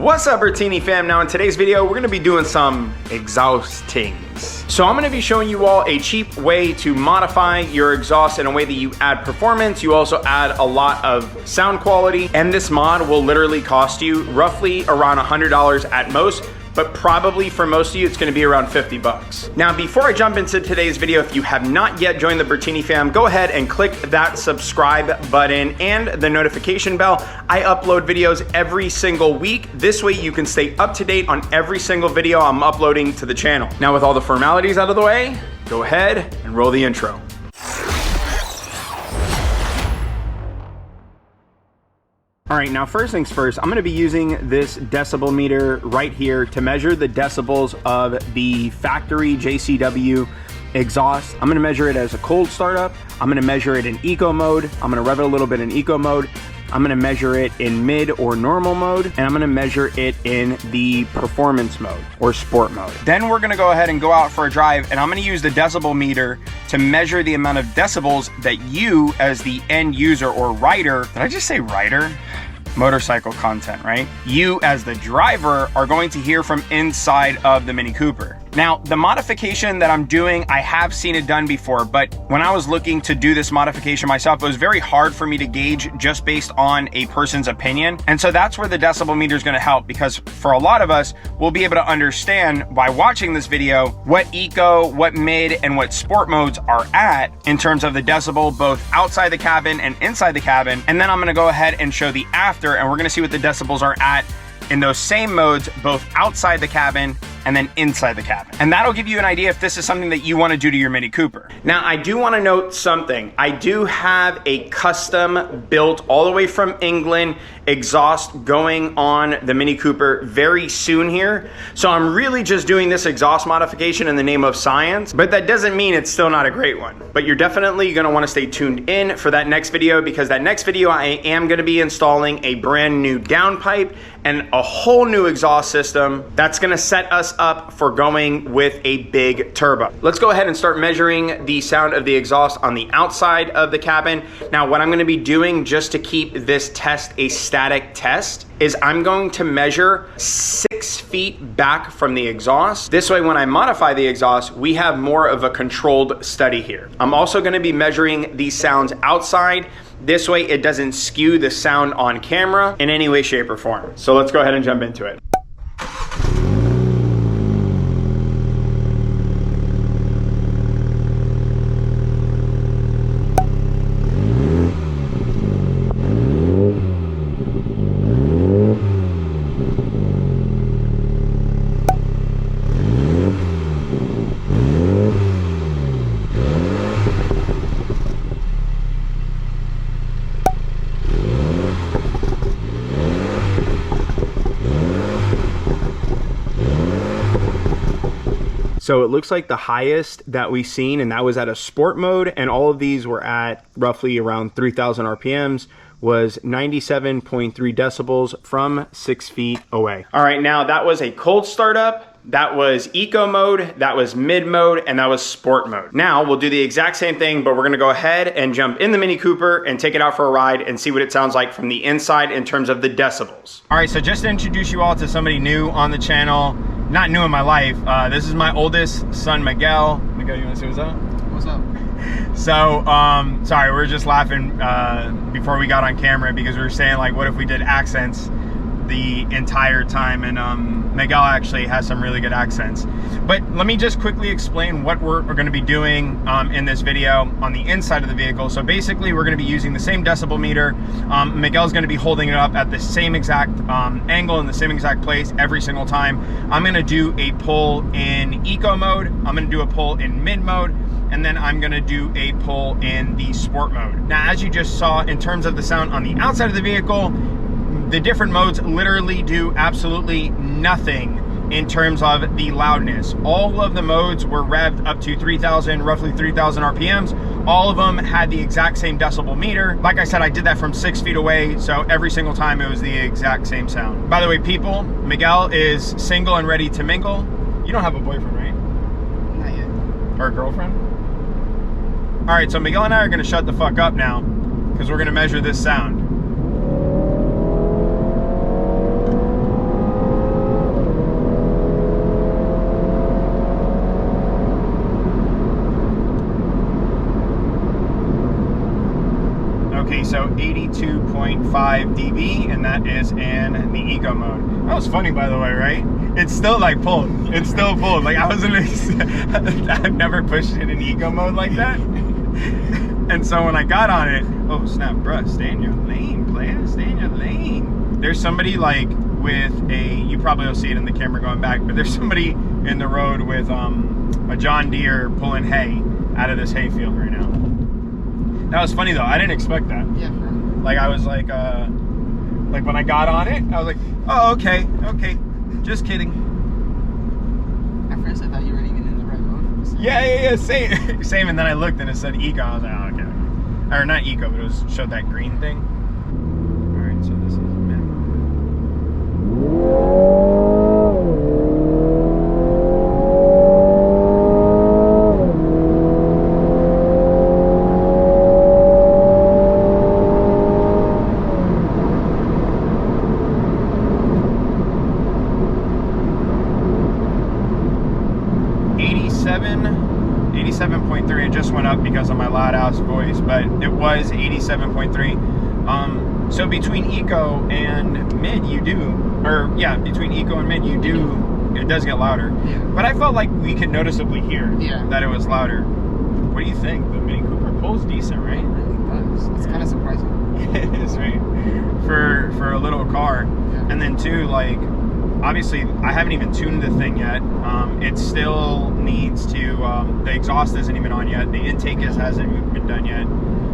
What's up, Bertini fam? Now in today's video, we're gonna be doing some exhaustings. So I'm gonna be showing you all a cheap way to modify your exhaust in a way that you add performance, you also add a lot of sound quality, and this mod will literally cost you roughly around $100 at most, but probably for most of you, it's gonna be around 50 bucks. Now, before I jump into today's video, if you have not yet joined the Bertini fam, go ahead and click that subscribe button and the notification bell. I upload videos every single week. This way you can stay up to date on every single video I'm uploading to the channel. Now, with all the formalities out of the way, go ahead and roll the intro. All right, now first things first, I'm gonna be using this decibel meter right here to measure the decibels of the factory JCW exhaust. I'm gonna measure it as a cold startup. I'm gonna measure it in eco mode. I'm gonna rev it a little bit in eco mode. I'm gonna measure it in mid or normal mode, and I'm gonna measure it in the performance mode or sport mode. Then we're gonna go ahead and go out for a drive, and I'm gonna use the decibel meter to measure the amount of decibels that you as the end user or rider, did I just say rider? Motorcycle content, right? You as the driver are going to hear from inside of the Mini Cooper. Now, the modification that I'm doing, I have seen it done before, but when I was looking to do this modification myself, it was very hard for me to gauge just based on a person's opinion. And so that's where the decibel meter is gonna help, because for a lot of us, we'll be able to understand by watching this video what eco, what mid, and what sport modes are at in terms of the decibel, both outside the cabin and inside the cabin. And then I'm gonna go ahead and show the after, and we're gonna see what the decibels are at in those same modes, both outside the cabin and then inside the cabin. And that'll give you an idea if this is something that you want to do to your Mini Cooper. Now, I do want to note something. I do have a custom built all the way from England exhaust going on the Mini Cooper very soon here. So I'm really just doing this exhaust modification in the name of science, but that doesn't mean it's still not a great one. But you're definitely going to want to stay tuned in for that next video, because that next video I am going to be installing a brand new downpipe and a whole new exhaust system that's gonna set us up for going with a big turbo. Let's go ahead and start measuring the sound of the exhaust on the outside of the cabin. Now, what I'm gonna be doing just to keep this test a static test is I'm going to measure 6 feet back from the exhaust. This way, when I modify the exhaust, we have more of a controlled study here. I'm also gonna be measuring these sounds outside. This way it doesn't skew the sound on camera in any way, shape, or form. So let's go ahead and jump into it. So it looks like the highest that we've seen, and that was at a sport mode, and all of these were at roughly around 3,000 RPMs, was 97.3 decibels from 6 feet away. All right, now that was a cold startup, that was eco mode, that was mid mode, and that was sport mode. Now we'll do the exact same thing, but we're gonna go ahead and jump in the Mini Cooper and take it out for a ride and see what it sounds like from the inside in terms of the decibels. All right, so just to introduce you all to somebody new on the channel, not new in my life, this is my oldest son, Miguel. Miguel, you wanna say what's up? What's up? So, sorry, we were just laughing before we got on camera, because we were saying, like, what if we did accents the entire time? And Miguel actually has some really good accents. But let me just quickly explain what we're gonna be doing in this video on the inside of the vehicle. So basically, we're gonna be using the same decibel meter. Miguel's gonna be holding it up at the same exact angle in the same exact place every single time. I'm gonna do a pull in eco mode. I'm gonna do a pull in mid mode, and then I'm gonna do a pull in the sport mode. Now, as you just saw, in terms of the sound on the outside of the vehicle, the different modes literally do absolutely nothing in terms of the loudness. All of the modes were revved up to 3,000, roughly 3,000 RPMs. All of them had the exact same decibel meter. Like I said, I did that from 6 feet away, so every single time it was the exact same sound. By the way, people, Miguel is single and ready to mingle. You don't have a boyfriend, right? Not yet. Or a girlfriend? All right, so Miguel and I are gonna shut the fuck up now, because we're gonna measure this sound. Okay, so 82.5 dB, and that is in the eco mode. That was funny, by the way, right? It's still like pulled. It's still pulled. Like I wasn't. I've never pushed it in eco mode like that. And so when I got on it, oh snap, bruh, stay in your lane, player, stay in your lane. There's somebody like with you probably will see it in the camera going back, but there's somebody in the road with a John Deere pulling hay out of this hayfield right now. That was funny though. I didn't expect that. Yeah. Like I was like when I got on it, I was like, oh okay, just kidding. At first I thought you weren't even in the right mode. Yeah, same. And then I looked and it said eco. I was like, oh, okay. Or not eco, but it showed that green thing. All right, so this is minimum. 87.3. It just went up because of my loud ass voice, but it was 87.3. So between eco and mid you do, or yeah, between eco and mid you do, it does get louder. Yeah. But I felt like we could noticeably hear that it was louder. What do you think? The Mini Cooper pulls decent, right? It really does. It's kind of surprising. It is, right? For a little car. Yeah. And then too, like, obviously I haven't even tuned the thing yet. It still needs to, the exhaust isn't even on yet. The intake hasn't even been done yet.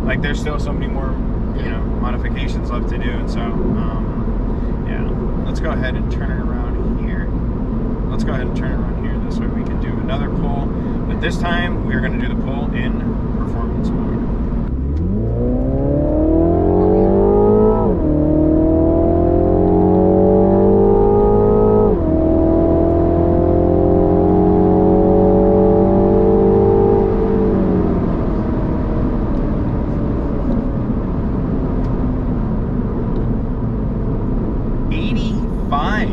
Like there's still so many more, you know, modifications left to do. And so, yeah, let's go ahead and turn it around here. Let's go ahead and turn it around here. This way we can do another pull. But this time we're going to do the pull in performance mode. 85,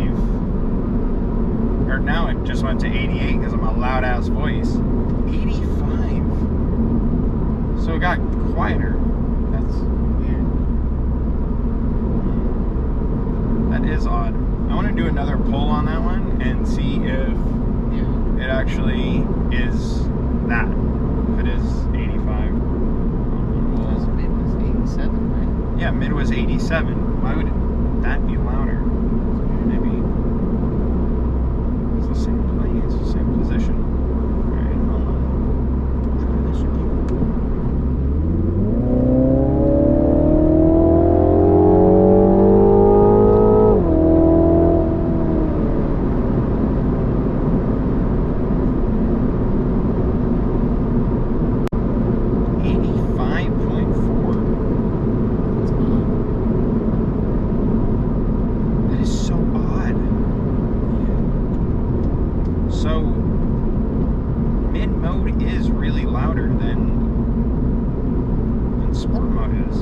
or now it just went to 88 because of my loud ass voice. 85, so it got quieter. That's weird. That is odd. I want to do another pull on that one and see if it actually is that. If it is 85. Mid was 87, right? Yeah, mid was 87. Why would that be louder? Maybe it's the same place, the same position. Alright, hold on. Try this again. So, mid mode is really louder than sport mode is.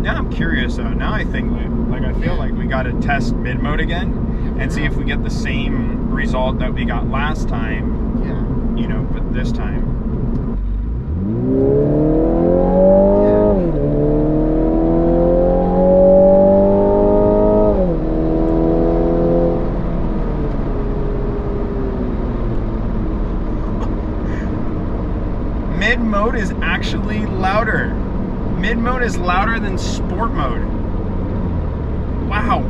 Now I'm curious though. Now I think like I feel like we got to test mid mode again and see if we get the same result that we got last time. Yeah. You know, but this time. Mid mode is actually louder. Mid mode is louder than sport mode. Wow,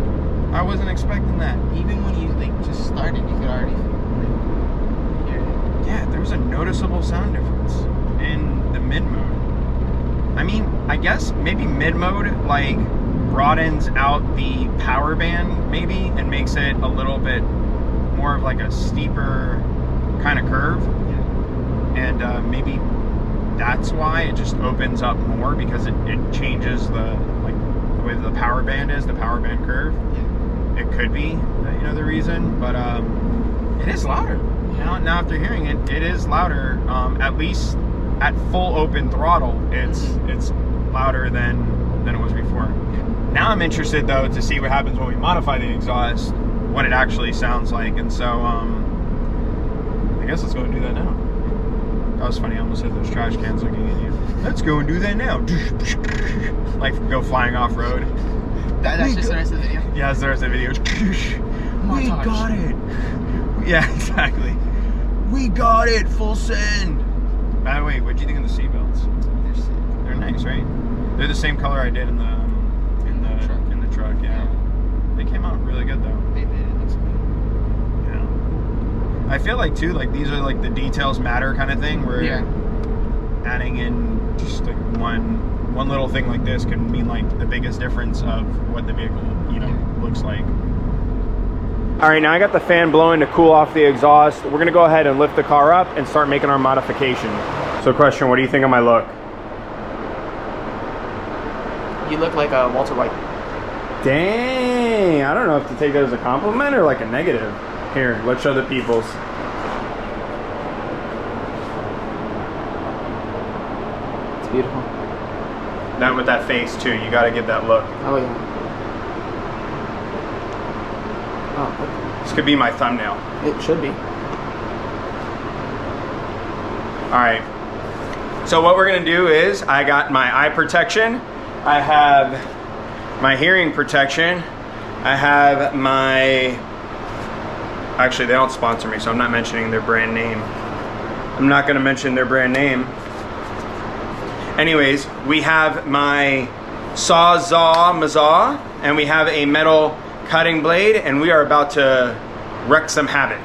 I wasn't expecting that. Even when you like just started, you could already hear it. Yeah, there was a noticeable sound difference in the mid mode. I mean, I guess maybe mid mode like broadens out the power band maybe and makes it a little bit more of like a steeper kind of curve. And maybe that's why it just opens up more, because it changes the way the power band is, the power band curve. Yeah. It could be, you know, the reason, but it is louder. Yeah. Now after hearing it, it is louder. At least at full open throttle, it's louder than it was before. Yeah. Now I'm interested though to see what happens when we modify the exhaust, what it actually sounds like, and so I guess let's go and do that now. That was funny. I almost hit those trash cans looking at you. Let's go and do that now. Like go flying off road. That's just the rest of the video. Yeah, that's the rest of the video. We got it. Yeah, exactly. We got it. Full send. By the way, what'd you think of the seatbelts? They're sick. They're nice, right? They're the same color I did in the truck. Yeah. They came out really good though. They did. It looks good. Yeah. I feel like too, like these are like the details matter kind of thing, where adding in just like one little thing like this can mean like the biggest difference of what the vehicle, you know, looks like. All right, now I got the fan blowing to cool off the exhaust. We're gonna go ahead and lift the car up and start making our modification. So question, what do you think of my look? You look like a Walter White. Dang, I don't know if to take that as a compliment or like a negative. Here, let's show the peoples. It's beautiful. That with that face too, you gotta give that look. Oh yeah. Oh, This could be my thumbnail. it should be. All right, so what we're gonna do is, I got my eye protection, I have my hearing protection, I have my, actually they don't sponsor me, so I'm not mentioning their brand name. I'm not gonna mention their brand name. Anyways, we have my Sawzall, and we have a metal cutting blade, and we are about to wreak some havoc.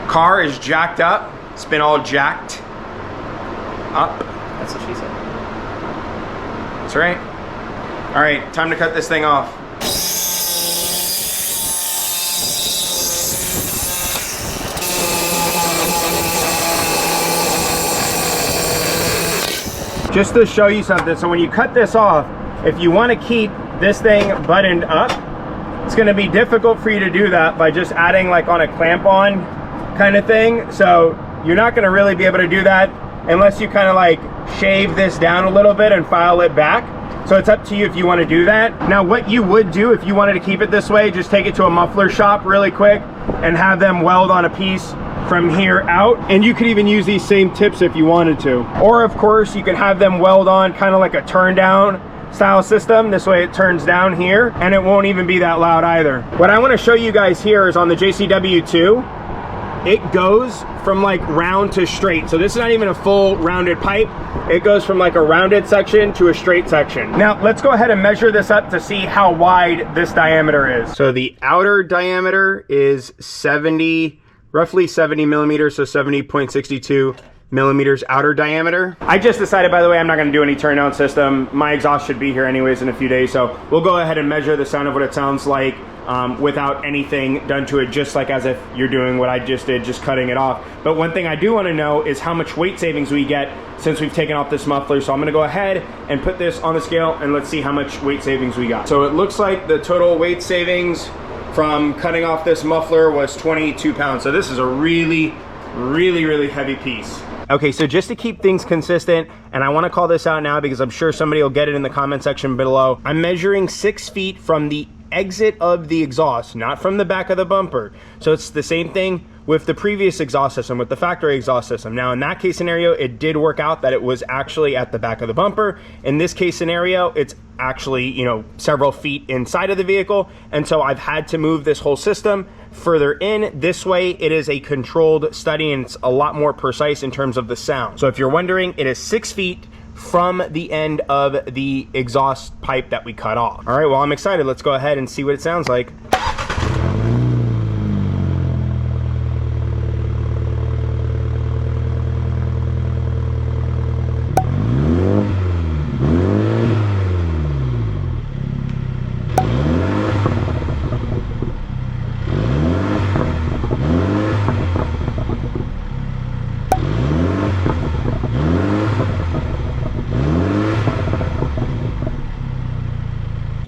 Car is jacked up. It's been all jacked up. That's what she said. That's right. All right, time to cut this thing off. Just to show you something, so when you cut this off, if you want to keep this thing buttoned up, it's going to be difficult for you to do that by just adding like on a clamp on kind of thing. So you're not going to really be able to do that unless you kind of like shave this down a little bit and file it back. So it's up to you if you want to do that. Now what you would do if you wanted to keep it this way, just take it to a muffler shop really quick and have them weld on a piece from here out, and you could even use these same tips if you wanted to. Or of course you can have them weld on kind of like a turn down style system. This way it turns down here and it won't even be that loud either. What I want to show you guys here is on the JCW 2, it goes from like round to straight. So this is not even a full rounded pipe. It goes from like a rounded section to a straight section. Now let's go ahead and measure this up to see how wide this diameter is. So the outer diameter is roughly 70 millimeters, so 70.62 millimeters outer diameter. I just decided, by the way, I'm not going to do any turn down system. My exhaust should be here anyways in a few days, so we'll go ahead and measure the sound of what it sounds like without anything done to it, just like as if you're doing what I just did, just cutting it off. But one thing I do want to know is how much weight savings we get since we've taken off this muffler. So I'm going to go ahead and put this on the scale and let's see how much weight savings we got. So it looks like the total weight savings from cutting off this muffler was 22 pounds. So this is a really heavy piece. Okay, so just to keep things consistent, and I want to call this out now because I'm sure somebody will get it in the comment section below. I'm measuring 6 feet from the exit of the exhaust, not from the back of the bumper. So it's the same thing with the previous exhaust system, with the factory exhaust system. Now in that case scenario, it did work out that it was actually at the back of the bumper. In this case scenario, it's actually, you know, several feet inside of the vehicle. And so I've had to move this whole system further in. This way it is a controlled study and it's a lot more precise in terms of the sound. So if you're wondering, it is 6 feet from the end of the exhaust pipe that we cut off. All right, well, I'm excited. Let's go ahead and see what it sounds like.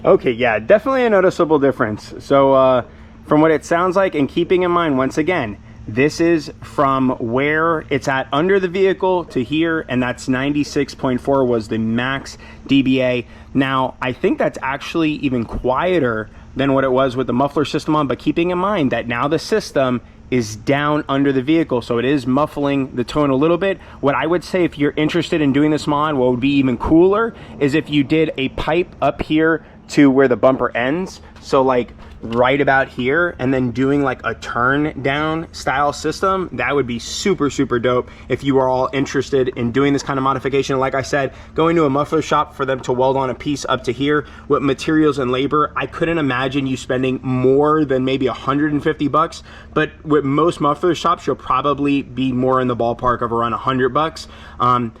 Okay, yeah, definitely a noticeable difference. So from what it sounds like, and keeping in mind, once again, this is from where it's at under the vehicle to here, and that's 96.4 was the max dBA. Now, I think that's actually even quieter than what it was with the muffler system on, but keeping in mind that now the system is down under the vehicle, so it is muffling the tone a little bit. What I would say, if you're interested in doing this mod, what would be even cooler is if you did a pipe up here to where the bumper ends, so like right about here, and then doing like a turn down style system. That would be super, super dope if you are all interested in doing this kind of modification. Like I said, going to a muffler shop for them to weld on a piece up to here with materials and labor, I couldn't imagine you spending more than maybe 150 bucks, but with most muffler shops, you'll probably be more in the ballpark of around 100 bucks.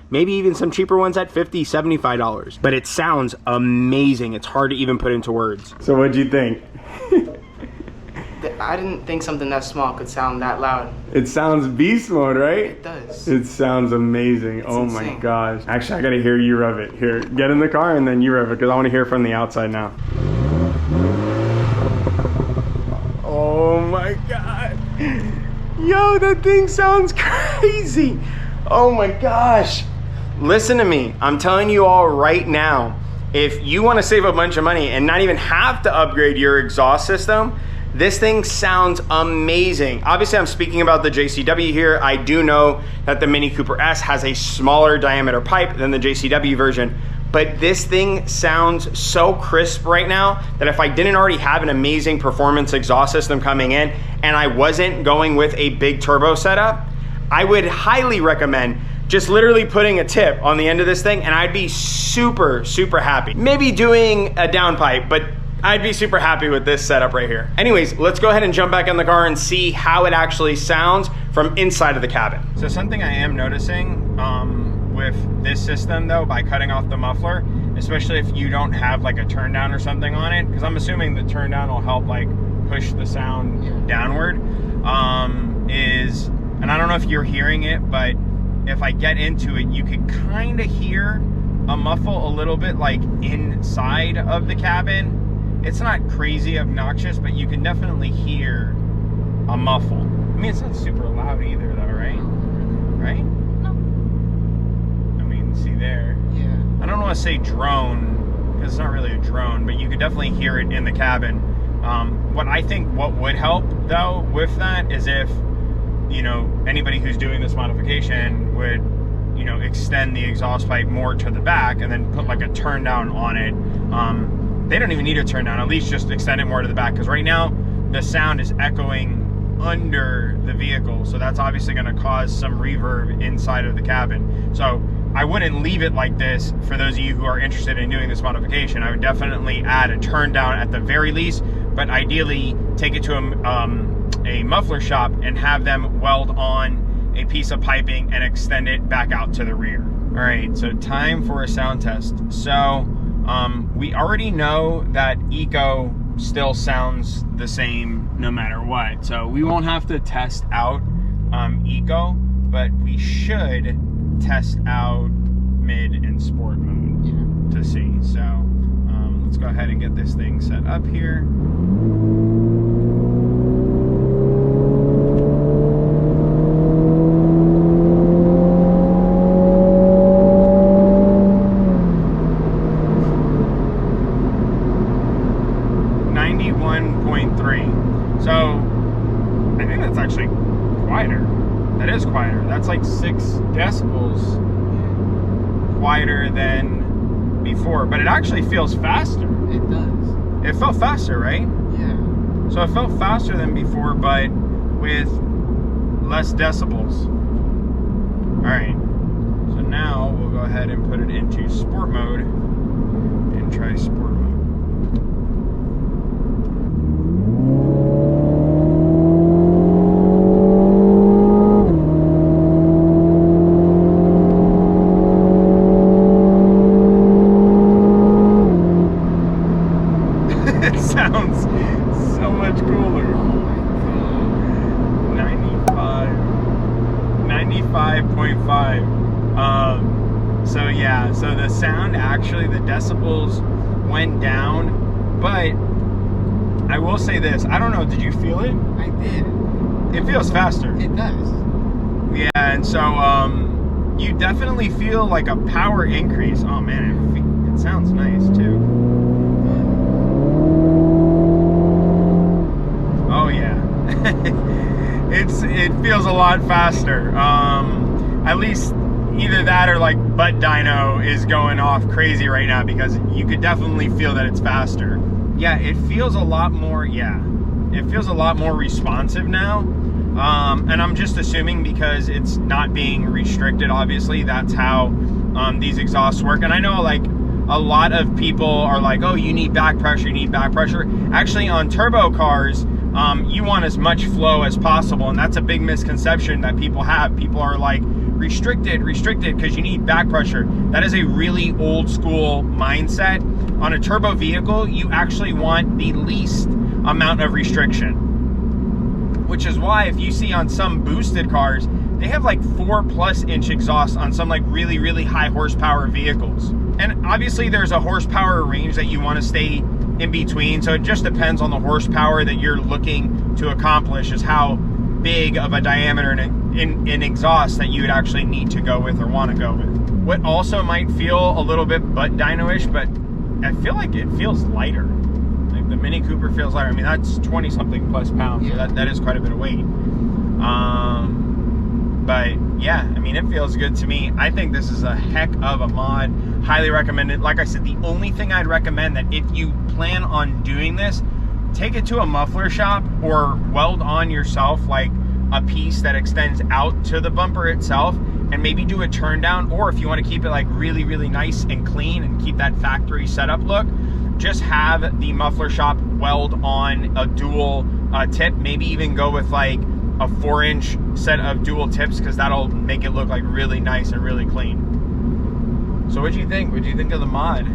Maybe even some cheaper ones at $50, $75, but it sounds amazing. It's hard to even put into words. So what'd you think? I didn't think something that small could sound that loud. It sounds beast mode, right? It does. It sounds amazing. Oh my gosh. Actually, I gotta hear you rev it. Here, get in the car and then you rev it, because I want to hear from the outside now. Oh my god. Yo, that thing sounds crazy. Oh my gosh. Listen to me. I'm telling you all right now, if you want to save a bunch of money and not even have to upgrade your exhaust system, this thing sounds amazing. Obviously, I'm speaking about the JCW here. I do know that the Mini Cooper S has a smaller diameter pipe than the JCW version, but this thing sounds so crisp right now that if I didn't already have an amazing performance exhaust system coming in and I wasn't going with a big turbo setup, I would highly recommend just literally putting a tip on the end of this thing, and I'd be super, super happy. Maybe doing a downpipe, but I'd be super happy with this setup right here. Anyways, let's go ahead and jump back in the car and see how it actually sounds from inside of the cabin. So something I am noticing with this system though, by cutting off the muffler, especially if you don't have like a turn down or something on it, because I'm assuming the turn down will help like push the sound downward, and I don't know if you're hearing it, but if I get into it, you can kind of hear a muffle a little bit like inside of the cabin. It's not crazy obnoxious, but you can definitely hear a muffle. I mean, it's not super loud either though, right? Right? No. I mean, see there. Yeah. I don't want to say drone, because it's not really a drone, but you could definitely hear it in the cabin. What would help though with that is if, you know, anybody who's doing this modification would, you know, extend the exhaust pipe more to the back and then put like a turn down on it. They don't even need a turn down, at least just extend it more to the back, because right now the sound is echoing under the vehicle, so that's obviously going to cause some reverb inside of the cabin. So I wouldn't leave it like this for those of you who are interested in doing this modification. I would definitely add a turn down at the very least, but ideally take it to a muffler shop and have them weld on a piece of piping and extend it back out to the rear. All right, so time for a sound test. So we already know that Eco still sounds the same no matter what, so we won't have to test out Eco, but we should test out mid and sport mode to see. So let's go ahead and get this thing set up here. So I think that's actually quieter. That is quieter. That's like 6 decibels quieter than before, but it actually feels faster. It does. It felt faster, right? Yeah. So it felt faster than before, but with less decibels. All right. So now we'll go ahead and put it into sport mode and try sport mode. Sounds so much cooler. Oh my god. 95.5. So yeah, so the sound actually, the decibels went down, but I will say this, I don't know, did you feel it? I did. It feels faster. It does. Yeah, and so you definitely feel like a power increase. Oh man, it sounds nice too. Oh yeah. It it feels a lot faster. At least either that or like butt dyno is going off crazy right now, because you could definitely feel that it's faster. Yeah, it feels a lot more, it feels a lot more responsive now. And I'm just assuming because it's not being restricted, obviously, that's how these exhausts work. And I know like a lot of people are like, oh, you need back pressure, you need back pressure. Actually, on turbo cars, you want as much flow as possible, and that's a big misconception that people have. People are like, restricted because you need back pressure. That is a really old school mindset. On a turbo vehicle, you actually want the least amount of restriction, which is why if you see on some boosted cars, they have like 4+ inch exhaust on some like really high horsepower vehicles. And obviously there's a horsepower range that you want to stay in between, so it just depends on the horsepower that you're looking to accomplish, is how big of a diameter in exhaust that you would actually need to go with or want to go with. What also might feel a little bit butt dyno-ish, but I feel like it feels lighter. Like the Mini Cooper feels lighter. I mean, that's 20 something plus pounds, so that is quite a bit of weight. But yeah, I mean, it feels good to me. I think this is a heck of a mod. Highly recommend it. Like I said, the only thing I'd recommend, that if you plan on doing this, take it to a muffler shop or weld on yourself like a piece that extends out to the bumper itself, and maybe do a turn down. Or if you want to keep it like really nice and clean and keep that factory setup look, just have the muffler shop weld on a dual tip. Maybe even go with like a 4-inch set of dual tips, because that'll make it look like really nice and really clean. So what'd you think? What'd you think of the mod?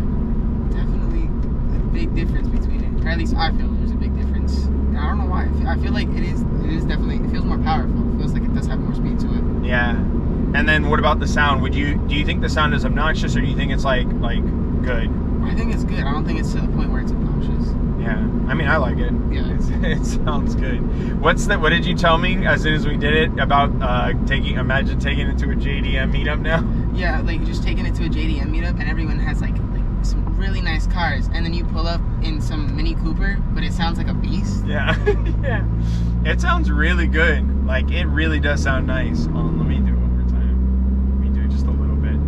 Definitely a big difference between it. Or at least I feel there's a big difference. And I don't know why. I feel like it is definitely, it feels more powerful. It feels like it does have more speed to it. Yeah. And then what about the sound? Do you think the sound is obnoxious, or do you think it's like good? I think it's good. I don't think it's to the point where it's obnoxious. Yeah. I mean, I like it. Yeah. It sounds good. What did you tell me as soon as we did it about imagine taking it to a JDM meetup now? Yeah, like just taking it to a JDM meetup and everyone has like some really nice cars, and then you pull up in some Mini Cooper, but it sounds like a beast. Yeah. Yeah. It sounds really good. Like, it really does sound nice. Hold on, let me do it one more time. Let me do it just a little bit.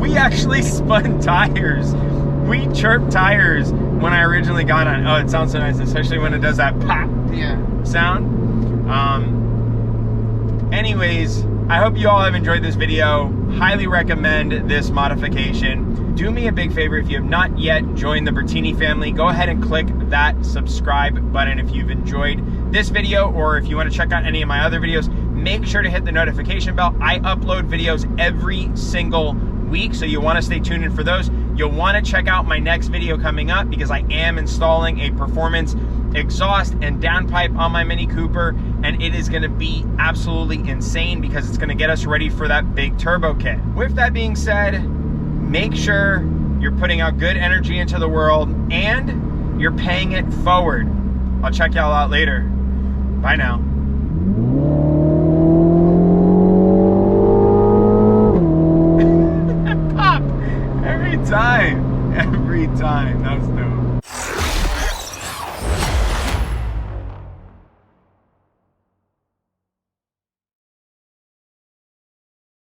We actually spun tires. We chirped tires when I originally got on. Oh, it sounds so nice, especially when it does that pop sound. Anyways, I hope you all have enjoyed this video. Highly recommend this modification. Do me a big favor, if you have not yet joined the Bertini family, go ahead and click that subscribe button if you've enjoyed this video, or if you want to check out any of my other videos, make sure to hit the notification bell. I upload videos every single week, so you'll want to stay tuned in for those. You'll want to check out my next video coming up, because I am installing a performance exhaust and downpipe on my Mini Cooper, and it is going to be absolutely insane, because it's going to get us ready for that big turbo kit. With that being said, make sure you're putting out good energy into the world and you're paying it forward. I'll check y'all out later. Bye now. Pop! Every time. That was dope.